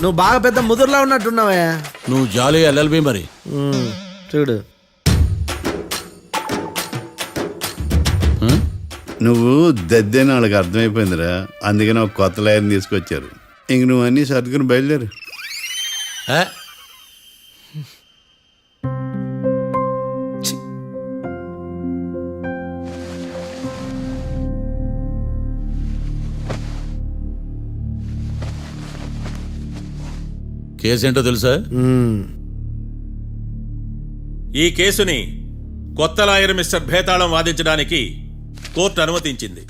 నువ్వు బాగా పెద్ద ముదురులా ఉన్నట్టున్నావే. నువ్వు జాలి ఎల్ఎల్బి మరి. చూడు నువ్వు దద్దని వాళ్ళకి అర్థమైపోయిందిరా, అందుకని ఒక కొత్త లాయర్ని తీసుకొచ్చారు. ఇంక నువ్వు అన్నీ సర్దుకుని బయలుదేరు. కేసేంటో తెలుసా? ఈ కేసుని కొత్త లాయర్ మిస్టర్ భేతాళం వాదించడానికి కోర్టు అనుమతించింది.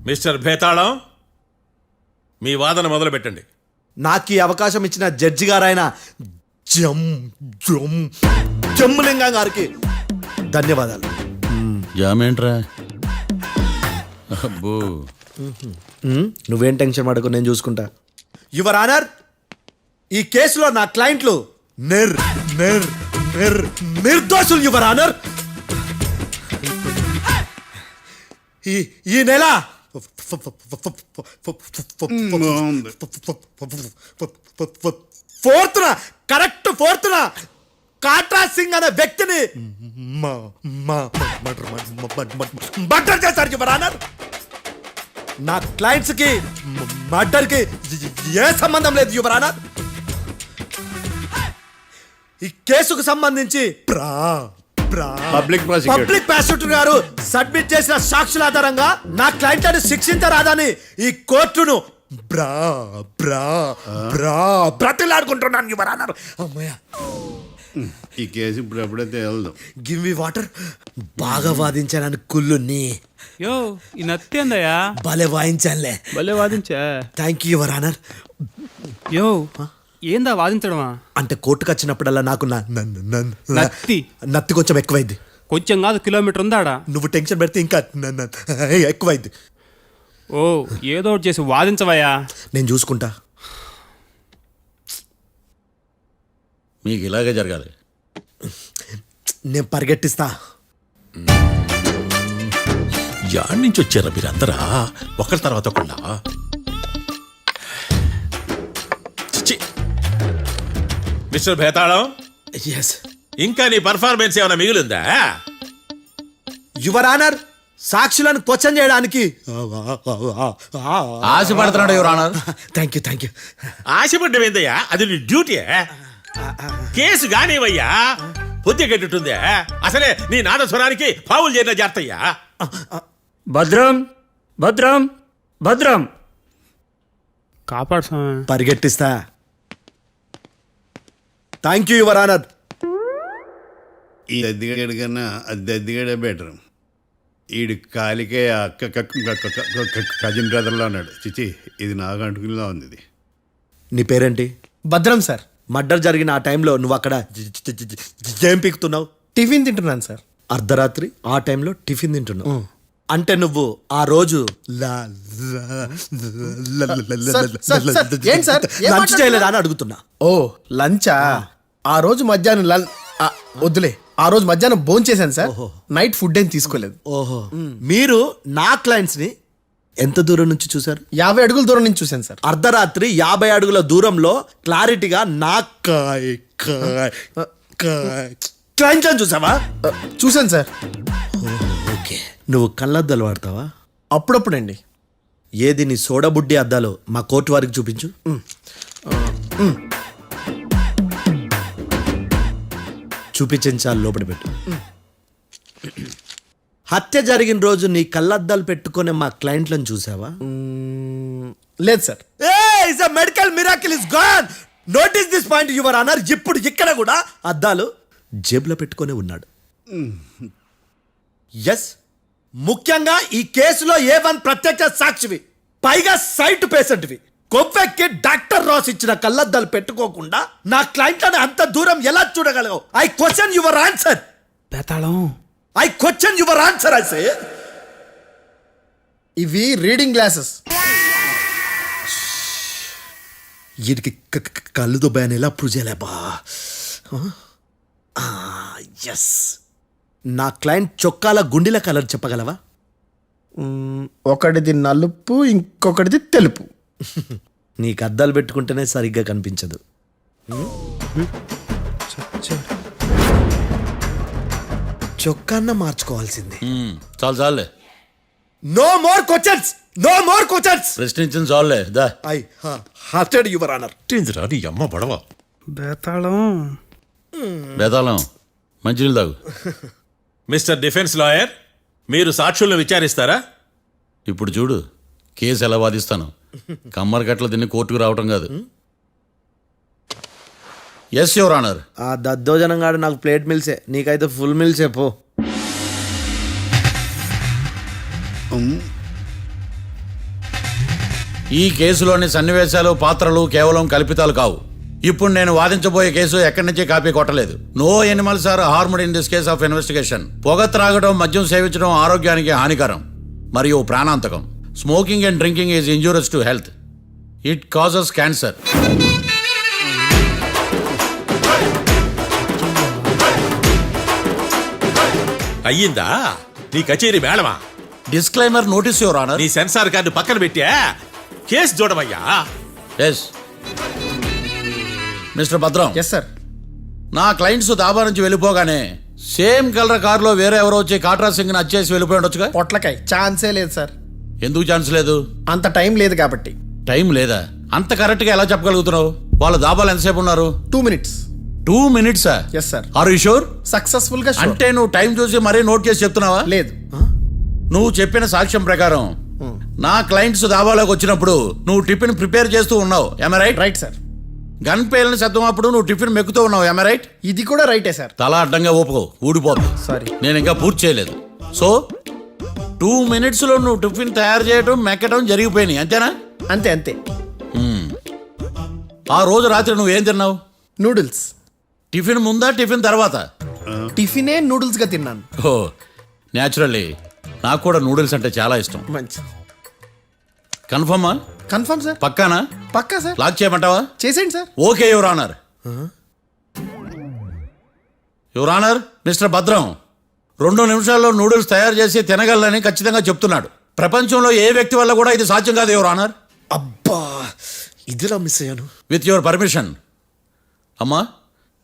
మిస్టర్ భేతాళం, మీ వాదన మొదలు పెట్టండి. నాకు ఈ అవకాశం ఇచ్చిన జడ్జి గారైన జమ్ములింగం గారికి ధన్యవాదాలు. జామేంట్రా? అబ్బో, నువ్వేం టెన్షన్ పడకు, నేను చూసుకుంటా. యువర్ ఆనర్, ఈ కేసులో నా క్లయింట్లు నిర్దోషులు యువర్ ఆనర్. ఈ నెల 4th correct 4th Katra Singh అనే వ్యక్తిని మర్డర్ చేశారు యువర్ ఆనర్. నా క్లయింట్స్ కి మర్డర్ కి ఏ సంబంధం లేదు యువర్ ఆనర్. ఈ కేసుకు సంబంధించి పబ్లిక్ ప్రాసిక్యూటర్ గారు సబ్మిట్ చేసిన సాక్షుల ఆధారంగా నా క్లయింట్లను శిక్షించరాదని ఈ కోర్టును బ్రతిలాడుకుంటున్నాను యువర్ ఆనర్. అమ్మయ్య, ఈ కేసు ఇప్పుడు ఎప్పుడైతే వెళ్దాం. Give me water. బాగా వాదించానని కుళ్ళుని యో ఈ నత్తేందయ్యా, భలే వాయించానులే. భలే వాదించా. Thank you your honour. యో ఏందా వాదించడమా? అంటే కోర్టుకు వచ్చినప్పుడల్లా నాకు నత్తి కొంచెం ఎక్కువైంది. కొంచెం కాదు, కిలోమీటర్ ఉందాడా. నువ్వు టెన్షన్ పెడితే ఇంకా ఎక్కువైంది. ఓ ఏదో ఒకటి చేసి వాదించవయ్యా. నేను చూసుకుంటా. మీకు ఇలాగే జరగాలి. నేను పరిగెట్టిస్తా. యాడ్ నుంచి వచ్చారా మీరందరా ఒకరి తర్వాత ఒకళ్ళ? మిస్టర్ భేతాళం, ఎస్ ఇంకా నీ పర్ఫార్మెన్స్ ఏమైనా మిగిలిందా? యువర్ ఆనర్, సాక్షులను క్వశ్చన్ చేయడానికి ఆశపడుతున్నాడు యువర్ ఆనర్. Thank you. ఆశపడ్డం ఏందయ్యా, అది నీ డ్యూటీ. కేసు గానివయ్యా, పొద్దు గట్టుందే. అసలే నీ నాదస్వరానికి పావులు చేరిన జాగ్రత్తయ్యా. భద్రం భద్రం భద్రం. కాపాడు స్వామి. పరిగెట్టిస్తా. Thank you your honour. ఈ దద్దిగడి కన్నా అది దద్దిగడే బెటర్. ఈడు కాలికే కజిన్ బ్రదర్లో ఉన్నాడు. చిచి, ఇది నాకు అంటుకునిలా ఉంది. ఇది నీ పేరేంటి? భద్రం సార్. మర్డర్ జరిగిన ఆ టైంలో నువ్వు అక్కడ ఏం పీకుతున్నావు? టిఫిన్ తింటున్నాను సార్. అర్ధరాత్రి ఆ టైంలో టిఫిన్ తింటున్నావు అంటే నువ్వు ఆ రోజు లంచ్ చేయలేదా అని అడుగుతున్నా. ఓ లంచా? ఆ రోజు మధ్యాహ్నం వద్దులే, ఆ రోజు మధ్యాహ్నం భోజనం చేశాను సార్. నైట్ ఫుడ్ ఏం తీసుకోలేదు. ఓహో, మీరు నా క్లయింట్స్ ని ఎంత దూరం నుంచి చూసారు? 50 అడుగుల దూరం నుంచి చూశాను సార్. అర్ధరాత్రి 50 అడుగుల దూరంలో క్లారిటీగా నా క్లయింట్స్ అని చూసావా? చూశాను సార్. ఓకే, నువ్వు కళ్ళద్దాలు వాడతావా? అప్పుడప్పుడండి. ఏది నీ సోడబుడ్డి అద్దాలు మా కోర్టు వారికి చూపించు. చూపించాలి, లోపల పెట్టు. హత్య జరిగిన రోజు నీ కళ్ళద్దాలు పెట్టుకునే మా క్లయింట్లను చూసావా? లేదు sir. Medical miracle is gone. Notice this point your honour. ఇప్పుడు ఇక్కడ కూడా అద్దాలు జేబులో పెట్టుకొని ఉన్నాడు. ఎస్, ముఖ్యంగా ఈ కేసులో A1 ప్రత్యక్ష సాక్షివి, పైగా సైట్ పేషెంట్వి. కొవ్వెక్కి డాక్టర్ రాస్ ఇచ్చిన కళ్ళద్దాలు పెట్టుకోకుండా నా క్లయింట్లను అంత దూరం ఎలా చూడగలవు? I question your answer. బేతాళం, I question your answer. I say ఇవి రీడింగ్ గ్లాసెస్. వీటికి కళ్ళు దుబ్బాయని ఎలా ప్రూవ్ చేయలేబా? ఎస్, నా క్లయింట్ చొక్కాల గుండెల కలర్ చెప్పగలవా? ఒకటిది నలుపు, ఇంకొకటిది తెలుపు. నీకు అద్దాలు పెట్టుకుంటేనే సరిగ్గా కనిపించదు. చొక్కాన్న మార్చుకోవాల్సింది. చాలు చాలులే, no more questions, no more questions. ప్రశ్నించింది చాలులే. దా ఐ హార్టెడ్ యువర్ ఆనర్. ఏంటిరా నీ అమ్మ పడవ? బేతాళం. బేతాళం, మంచినీళ్ళు తాగు. మిస్టర్ డిఫెన్స్ లాయర్, మీరు సాక్షులను విచారిస్తారా? ఇప్పుడు చూడు కేసు ఎలా వాదిస్తాను. కమ్మరి కట్టలు తిని కోర్టుకు రావటం కాదు. Yes your honour. ఆ దద్దోజనంగాడు నాకు ప్లేట్ మిల్సే, నీకైతే ఫుల్ మిల్సే పో. ఈ కేసులోని సన్నివేశాలు, పాత్రలు కేవలం కల్పితాలు కావు. ఇప్పుడు నేను వాదించబోయే కేసు ఎక్కడి నుంచి కాపీ కొట్టలేదు. No animals are harmed in this case of investigation. పొగ త్రాగడం, మద్యం సేవించడం ఆరోగ్యానికి హానికరం మరియు ప్రాణాంతకం. Smoking and drinking is injurious to health. It causes cancer. అయ్యిందా నీ కచేరీ మేడమా? Disclaimer notice your honour. నీ సెన్సార్ కార్డు పక్కన పెట్టా కేసు చూడమయ్యా. Yes mister Bhadram. Yes sir. నా క్లయింట్స్ దాబా నుంచి వెళ్ళిపోగానే సేమ్ కలర్ కారులో వేరే ఎవరో వచ్చి కాట్రా సింగ్ వచ్చేసి వెళ్ళిపోయి ఉండొచ్చుగా. పొట్లకాయ ఛాన్సే లేదు సార్. ఎందుకు ఛాన్స్ లేదు? అంత టైం లేదు కాబట్టి. టైం లేదా? అంత కరెక్ట్ గా ఎలా చెప్పగలుగుతున్నావు? వాళ్ళు దాబాలు ఎంతసేపు ఉన్నారు? 2 minutes. 2 minutes? Yes sir. Are you sure? Successful గా sure. అంటే నువ్వు టైం చూసి మరీ నోట్ చేసి చెప్తున్నావా? లేదు. నువ్వు చెప్పిన సాక్ష్యం ప్రకారం నా క్లయింట్స్ దాబాలోకి వచ్చినప్పుడు నువ్వు టిఫిన్ ప్రిపేర్ చేస్తూ ఉన్నావు. ఎమ రైట్? Right sir. గన్ పేలిన శబ్దం అప్పుడు నువ్వు టిఫిన్ మెక్కుతూ ఉన్నావు. ఎమ రైట్? ఇది కూడా రైటే సార్. తల అడ్డంగా ఊపుకో, ఊడిపోతుంది. సారీ. నేను ఇంకా పూర్తి చేయలేదు. సో 2 minutes లో నువ్వు టిఫిన్ తయారు చేయడం, మెక్కడం జరిగిపోయినాయి, అంతేనా? అంతే అంతే. ఆ రోజు రాత్రి నువ్వేం తిన్నావు? నూడిల్స్. టిఫిన్ ముందా, టిఫిన్ తర్వాత? టిఫినే నూడిల్స్ గా తిన్నాను. ఓ న్యాచురల్లీ నాకు కూడా నూడిల్స్ అంటే చాలా ఇష్టం. మంచి. కన్ఫర్మా? Confirm sir. పక్కానా? పక్కా సార్. లాక్ చేయమంటావా? చేసేయండి sir. Okay your honour. Your honour, mister Bhadram 2 నిమిషాల్లో నూడిల్స్ తయారు చేసి తినగలని ఖచ్చితంగా చెప్తున్నాడు. ప్రపంచంలో ఏ వ్యక్తి వల్ల కూడా ఇది సాధ్యం కాదు యువర్ ఆనర్. అబ్బా, ఇదిలా మిస్ అయ్యాను. With your permission. అమ్మా,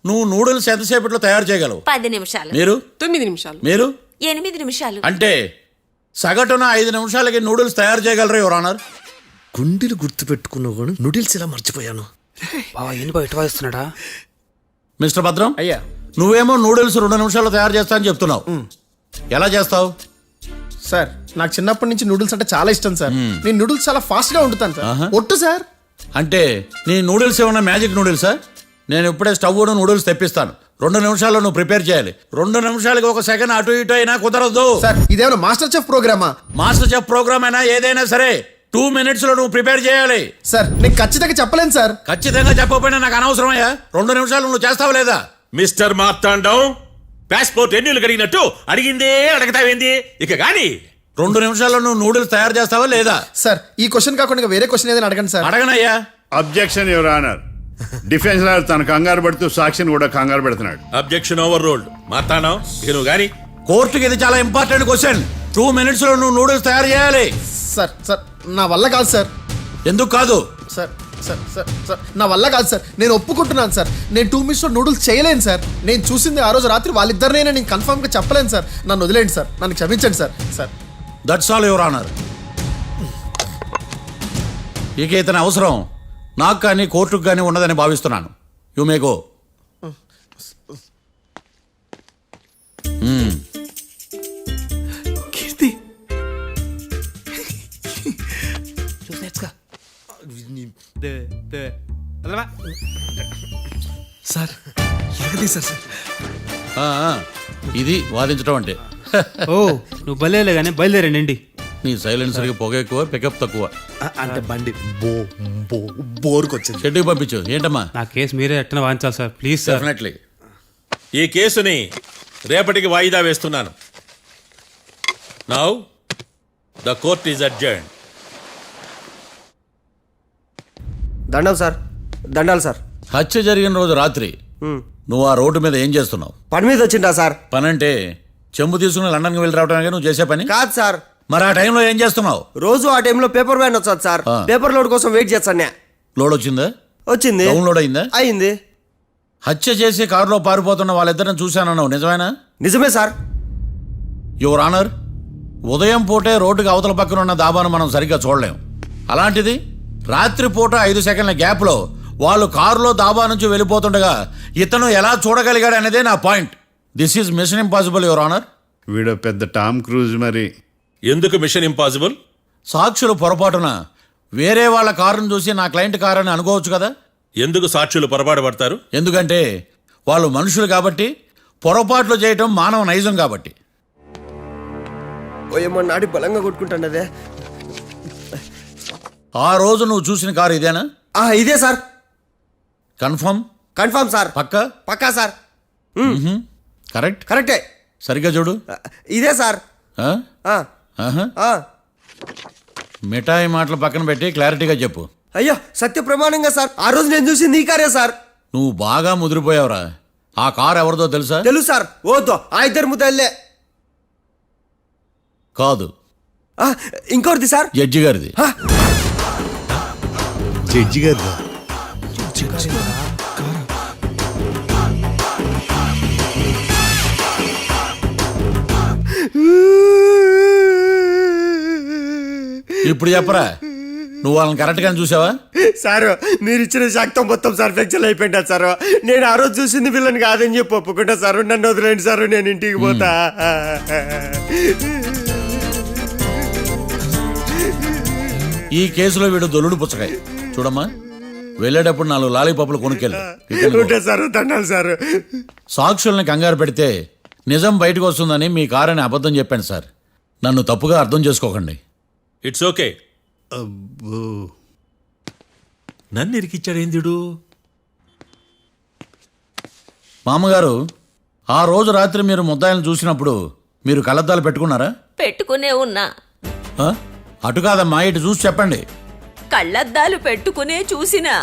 నువ్వు నూడిల్స్ ఎంతసేపట్లో తయారు చేయగలవు? 10 నిమిషాలు. మీరు? 9 నిమిషాలు. మీరు? 8 నిమిషాలు. అంటే సగటున 5 నిమిషాలకి నూడిల్స్ తయారు చేయగలరు యువర్ ఆనర్. గుండెలు గుర్తు పెట్టుకున్నావు కానీ నూడిల్స్ ఇలా మర్చిపోయాను. బావా ఏంటి బయట వాయిస్తున్నాడా? మిస్టర్ భద్రం, అయ్యా. నువ్వేమో నూడిల్స్ 2 నిమిషాల్లో తయారు చేస్తా అని చెప్తున్నావు. ఎలా చేస్తావు? సార్ నాకు చిన్నప్పటి నుంచి నూడిల్స్ అంటే చాలా ఇష్టం సార్. నేను నూడిల్స్ చాలా ఫాస్ట్ గా వండుతాను సార్. ఒట్టు సార్. అంటే నీ నూడిల్స్ ఏమన్నా మ్యాజిక్ నూడిల్సా? నేను ఇప్పుడే స్టవ్ నూడిల్స్ తెప్పిస్తాను. 2 నిమిషాల్లో నువ్వు ప్రిపేర్ చేయాలి. 2 నిమిషాలకి 1 సెకండ్ అటు ఇటు అయినా కుదరదు. సార్ ఇదేమైనా మాస్టర్ చెఫ్ ప్రోగ్రామా? మాస్టర్ చెఫ్ ప్రోగ్రామ్ అయినా ఏదైనా సరే 2 minutes లో నువ్వు ప్రిపేర్ చేయాలి. సార్ నేను ఖచ్చితంగా చెప్పలేను సార్. ఖచ్చితంగా చెప్పకపోయినా నాకు అనవసరమయ్యా. 2 నిమిషాలు నువ్వు చేస్తావు లేదా? మిస్టర్ మార్తాండం, పాస్పోర్ట్ ఎన్నిళ్ళు కడిగినట్టు అడిగిందే అడగతావేంది? ఇక గాని 2 నిమిషాల్లో నువ్వు నూడిల్స్ తయారు చేస్తావా లేదా? సార్ ఈ క్వశ్చన్ కాకుండా ఇంకా వేరే క్వశ్చన్ ఏదైనా అడగండి సార్. అడగనయ్యా. Objection your honour. Defence lawyer తన కంగారు పడుతూ సాక్షిని కూడా కంగారు పెడుతున్నాడు. Objection over ruled. మార్తాండం, ఇక నువ్వు గాని. కోర్టుకి ఇది చాలా ఇంపార్టెంట్ క్వశ్చన్. 2 minutes లో నువ్వు నూడిల్స్ తయారు చేయాలి. సార్ సార్ నా వల్ల కాదు సార్. ఎందుకు కాదు? సార్ సార్ సార్ సార్ నా వల్ల కాదు సార్. నేను ఒప్పుకుంటున్నాను సార్. నేను 2 minutes లో నూడిల్స్ చేయలేను సార్. నేను చూసింది ఆ రోజు రాత్రి వాళ్ళిద్దరినైనా నేను కన్ఫర్మ్ గా చెప్పలేను సార్. నన్ను వదిలేండి సార్. నన్ను క్షమించండి sir. Sir that's all your honour. ఇక ఇతని అవసరం నాకు కానీ కోర్టుకు కానీ ఉన్నదని భావిస్తున్నాను. You may go. Keerthi sir ఎగదీశారు సార్. ఆ, ఆ, ఇది వాదించడం అంటే. ఓ నువ్వు బయలుదేరలే కానీ బయలుదేరండి. నీ సైలెన్సర్కి పొగ ఎక్కువ, పికప్ తక్కువ. అంటే బండి బోర్కొచ్చింది. షెడ్యూకి పంపించు. ఏంటమ్మా? నా కేసు మీరే ఎట్టన వాయించాలి సార్, ప్లీజ్ సార్. డెఫినెట్లీ. ఈ కేసుని రేపటికి వాయిదా వేస్తున్నాను. Now the court is adjourn. దండాలు సార్. దండాలు సార్. హత్య జరిగిన రోజు రాత్రి నువ్వు ఆ రోడ్డు మీద ఏం చేస్తున్నావు? పని మీద వచ్చిందా సార్? పని అంటే చెంబు తీసుకుని లండన్కి వెళ్ళి రావడానికి నువ్వు చేసే పని కాదు సార్. మరి ఆ టైంలో ఏం చేస్తున్నావు? రోజు ఆ టైంలో పేపర్ వ్యాన్ వచ్చాది సార్. ఆ. పేపర్ లోడ్ కోసం వెయిట్ చేస్తాను. లోడ్ వచ్చిందా? వచ్చింది. డౌన్లోడ్ అయిందా? అయింది. హత్య చేసి కారులో పారిపోతున్న వాళ్ళిద్దరిని చూశానన్నావు, నిజమేనా? నిజమే సార్. యువర్ ఆనర్, ఉదయం పూటే రోడ్డుకి అవతల పక్కన ఉన్న దాబాను మనం సరిగ్గా చూడలేం. అలాంటిది రాత్రిపూట 5 సెకండ్ల గ్యాప్లో వాళ్ళు కారులో దాబా నుంచి వెళ్ళిపోతుండగా ఇతను ఎలా చూడగలిగాడు అనేదే నా point. This is mission impossible your honour. వీడో పెద్ద టామ్ క్రూజ్ మరి. ఎందుకు మిషన్ ఇంపాసిబుల్? సాక్షులు పొరపాటున వేరే వాళ్ళ కారును చూసి నా క్లయింట్ కారు అని అనుకోవచ్చు కదా. ఎందుకు సాక్షులు పొరపాటు పడతారు? ఎందుకంటే వాళ్ళు మనుషులు కాబట్టి, పొరపాట్లు చేయటం మానవ నైజం కాబట్టి. ఓయమ్మ నాడి బలంగా కొట్టుకుంటానదే. ఆ రోజు నువ్వు చూసిన కారు ఇదేనా? ఇదే సార్. కన్ఫర్మ్? Confirm sir. పక్కా? పక్కా సార్. కరెక్ట్? కరెక్టే. సరిగ్గా చూడు. ఇదే సార్. ఆ? ఆ, ఆహా. ఆ. మిఠాయి మాటలు పక్కన పెట్టి క్లారిటీగా చెప్పు. అయ్యో సత్య ప్రమాణంగా సార్, ఆ రోజు నేను చూసింది ఈ కారే సార్. నువ్వు బాగా ముదిరిపోయావురా. ఆ కారు ఎవరిదో తెలుసా? తెలుసు సార్. ఓతో ఆ ఇద్దరు ముద్దల్లే. కాదు, ఇంకోటిది సార్. జడ్జి గారిది. జడ్జి గారు ఇప్పుడు చెప్పరా, నువ్వు వాళ్ళని కరెక్ట్గానే చూసావా? సారు మీరు ఇచ్చిన శాక్తం మొత్తం సార్ ఫ్లెక్చర్ అయిపోయింటా సారు. నేను ఆ రోజు చూసింది వీళ్ళని కాదని చెప్పి ఒప్పుకుంటా సారు. నన్ను వదిలేండి సారు, నేను ఇంటికి పోతా. ఈ కేసులో వీడు దొల్లుడు పుచ్చకాయ. చూడమ్మా, వెళ్ళేటప్పుడు 4 లాలీపాపులు కొనుక్కెళ్ళు. ఉంటా సారు, దండాలి సారు. సాక్షుల్ని కంగారు పెడితే నిజం బయటకు వస్తుందని మీ కారని అబద్ధం చెప్పాను సార్. నన్ను తప్పుగా అర్థం చేసుకోకండి. It's okay. అబ్బో. నన్ను ఇరికిచ్చాడేందుడు? మామగారు, ఆ రోజు రాత్రి మీరు ముద్దాయిలను చూసినప్పుడు మీరు కళ్ళద్దాలు పెట్టుకున్నారా? పెట్టుకునే ఉన్నా. ఆ? అటు కాదమ్మా, ఇటు చూసి చెప్పండి. కళ్ళద్దాలు పెట్టుకునే చూసినా.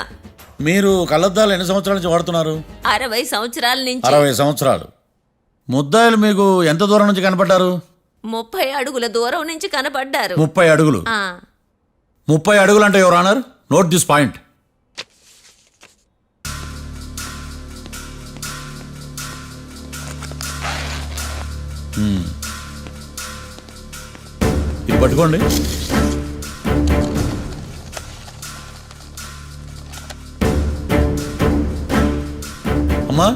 మీరు కళ్ళద్దాలు ఎన్ని సంవత్సరాల నుంచి వాడుతున్నారు? 60 సంవత్సరాల నుంచి. 60 సంవత్సరాలు. ముద్దాయిలు మీకు ఎంత దూరం నుంచి కనపడ్డారు? 30 అడుగుల దూరం నుంచి కనపడ్డారు. 30 అడుగులు. 30 అడుగులు అంటే your honour, note this point. ఇది పట్టుకోండి. అమ్మా,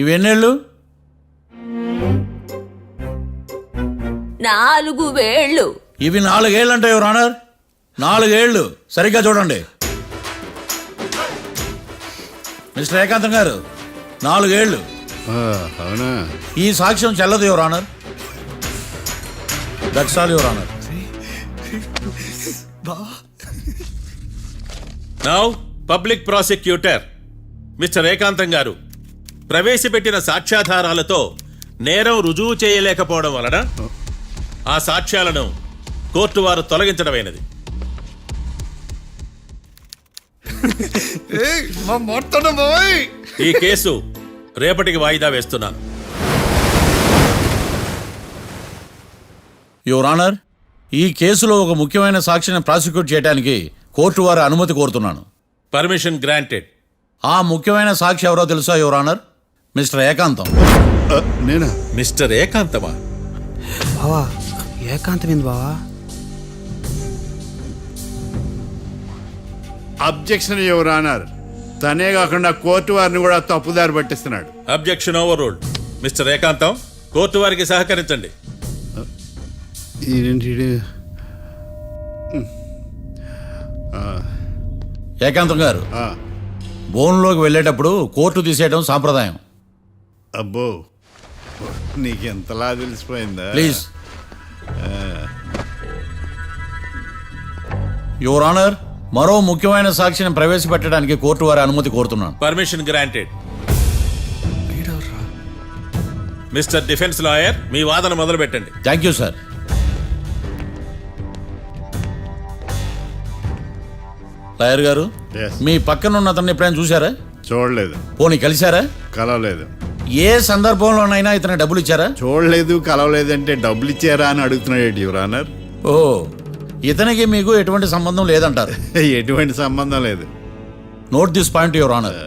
ఇవి ఎన్నేళ్ళు? 4 వేళ్ళు. ఇవి 4 ఏళ్ళు అంటే యువర్ ఆనర్, 4 ఏళ్ళు. సరిగ్గా చూడండి మిస్టర్ ఏకాంతం గారు, 4 ఏళ్ళు. అవునా? ఈ సాక్ష్యం చెల్లదు your honour. That's all your honour. Now public prosecutor mister ఏకాంతం గారు ప్రవేశపెట్టిన సాక్ష్యాధారాలతో నేరం రుజువు చేయలేకపోవడం వలన ఆ సాక్ష్యాలను కోర్టు వారు తొలగించడమైనది. ఈ కేసు రేపటికి వాయిదా వేస్తున్నాను. యువర్ ఆనర్, ఈ కేసులో ఒక ముఖ్యమైన సాక్షిని ప్రాసిక్యూట్ చేయడానికి కోర్టు వారి అనుమతి కోరుతున్నాను. Permission granted. ఆ ముఖ్యమైన సాక్షి ఎవరో తెలుసా యువర్ ఆనర్? మిస్టర్ ఏకాంతం. నేనా? మిస్టర్ ఏకాంతమా? బావా ఏకాంతమైంది బావా. Objection your honour. తనే కాకుండా కోర్టు వారిని కూడా తప్పుదారి పట్టిస్తున్నాడు. Objection overruled. Mister Ekantam, court వారికి సహకరించండి. ఏకాంతం గారు, బోన్లోకి వెళ్ళేటప్పుడు కోర్టు తీసేయడం సాంప్రదాయం. అబ్బో, నీకెంతలా తెలిసిపోయిందా? ప్లీజ్. యువర్ ఆనర్, మరో ముఖ్యమైన సాక్షిని ప్రవేశపెట్టడానికి కోర్టు వారి అనుమతి కోరుతున్నాను. Permission granted. Mister defence lawyer, మీ వాదన మొదలు పెట్టండి. Thank you sir. లాయర్ గారు, Yes. మీ పక్కన ఉన్న అతన్ని ఎప్పుడైనా చూసారా? చూడలేదు. పోనీ కలిశారా? కలవలేదు. ఏ సందర్భంలోనైనా ఇతను డబ్బులు ఇచ్చారా? చూడలేదు, కలవలేదంటే డబ్బులు ఇచ్చారా అని అడుగుతున్నాడు యువర్ ఆనర్. ఓ, ఇతనికి మీకు ఎటువంటి సంబంధం లేదంటారు. ఎటువంటి సంబంధం లేదు. Note this point your honour.